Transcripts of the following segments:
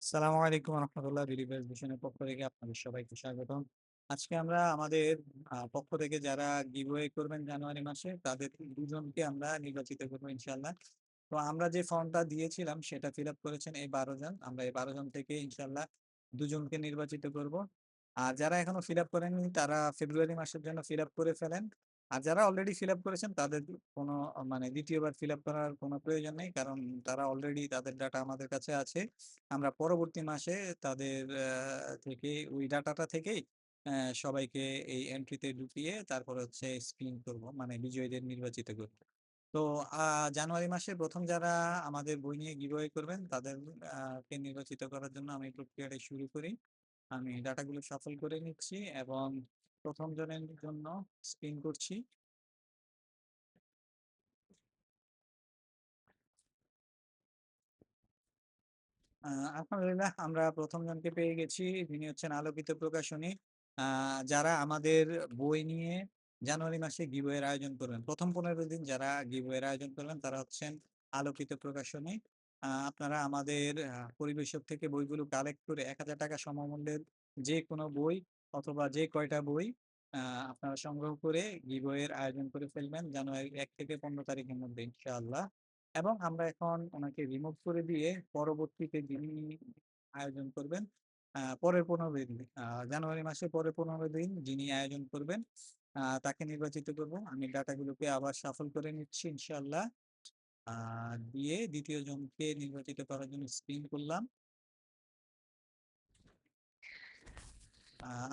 আসসালামু আলাইকুম রহমতুল্লাহ। বিডিপি ভিশনের পক্ষ থেকে আপনাদের সবাইকে স্বাগতম। আজকে আমরা আমাদের পক্ষ থেকে যারা গিভওয়ে করবেন জানুয়ারি মাসে তাদের দুজনকে আমরা নির্বাচিত করবো ইনশাল্লাহ। তো আমরা যে ফর্মটা দিয়েছিলাম সেটা ফিল আপ করেছেন এই 12 জন। আমরা এই 12 জন থেকে ইনশাল্লাহ দুজনকে নির্বাচিত করব। আর যারা এখনো ফিল আপ করেননি তারা ফেব্রুয়ারি মাসের জন্য ফিল আপ করে ফেলেন। আর যারা অলরেডি ফিল আপ করেছেন তাদের কোনো মানে দ্বিতীয়বার ফিল আপ করার কোনো প্রয়োজন নেই, কারণ তারা অলরেডি তাদের ডাটা আমাদের কাছে আছে। আমরা পরবর্তী মাসে তাদের থেকে ওই ডাটাটা থেকেই সবাইকে এই এন্ট্রিতে ঢুকিয়ে তারপরে হচ্ছে স্ক্রিন করব, মানে বিজয়ীদের নির্বাচিত করব। তো জানুয়ারি মাসে প্রথম যারা আমাদের বই নিয়ে গিভওয়ে করবেন তাদের কে নির্বাচিত করার জন্য আমি প্রক্রিয়াটা শুরু করি। আমি ডাটাগুলো শাফল করে নিচ্ছি এবং প্রথম জনের জন্য স্ক্রিন করছি। আলহামদুলিল্লাহ, আমরা প্রথম জনকে পেয়ে গেছি, যিনি হচ্ছেন আলোকিত প্রকাশনী। যারা আমাদের বই নিয়ে জানুয়ারি মাসে গিভওয়ের আয়োজন করবেন, প্রথম 15 দিন যারা গিভওয়ের আয়োজন করবেন তারা হচ্ছেন আলোকিত প্রকাশনী। আপনারা আমাদের পরিবেশক থেকে বইগুলো কালেক্ট করে 1000 টাকা সমমূল্যের যে কোনো বই অথবা যে কয়টা বই আপনারা সংগ্রহ করে গিভওয়ের আয়োজন করে ফেলবেন জানুয়ারি 1 থেকে 15 তারিখের মধ্যে ইনশাআল্লাহ। এবং আমরা এখন ওনাকে রিমুভ করে দিয়ে পরবর্তীতে যিনি আয়োজন করবেন পরের 15 দিন, জানুয়ারি মাসের পরের 15 দিন যিনি আয়োজন করবেন তাকে নির্বাচিত করব। আমি ডাটাগুলোকে আবার শাফল করে নিচ্ছি ইনশাল্লাহ। দিয়ে দ্বিতীয় জনকে নির্বাচিত করার জন্য স্ক্রিন করলাম।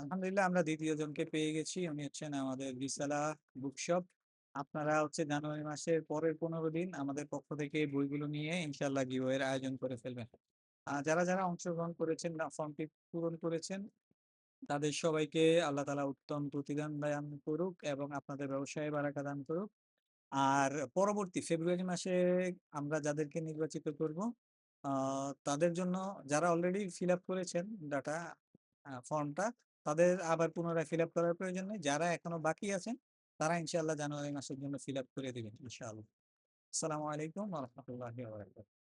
আলহামদুলিল্লাহ, আমরা দ্বিতীয় জনকে পেয়ে গেছি, উনি হচ্ছেন আমাদের রিসালা বুকশপ। আপনারা হচ্ছে জানুয়ারি মাসের পরের 15 দিন আমাদের পক্ষ থেকে বইগুলো নিয়ে ইনশাল্লাহ গিভওয়ের আয়োজন করে ফেলবেন। যারা যারা অংশগ্রহণ করেছেন না ফর্মটি পূরণ করেছেন তাদের সবাইকে আল্লাহ তাআলা উত্তম প্রতিদান দান করুক এবং আপনাদের ব্যবসায়ে বারাকা দান করুক। আর পরবর্তী ফেব্রুয়ারি মাসে আমরা যাদেরকে নির্বাচিত করব তাদের জন্য যারা অলরেডি ফিল আপ করেছেন ডাটা ফর্মটা, তাদের আবার পুনরায় ফিল আপ করার প্রয়োজন নেই। যারা এখনো বাকি আছেন তারা ইনশাআল্লাহ জানুয়ারি মাসের জন্য ফিল আপ করে দিবেন ইনশাআল্লাহ। আসসালামু আলাইকুম ওয়া রাহমাতুল্লাহি ওয়া বারাকাতুহু।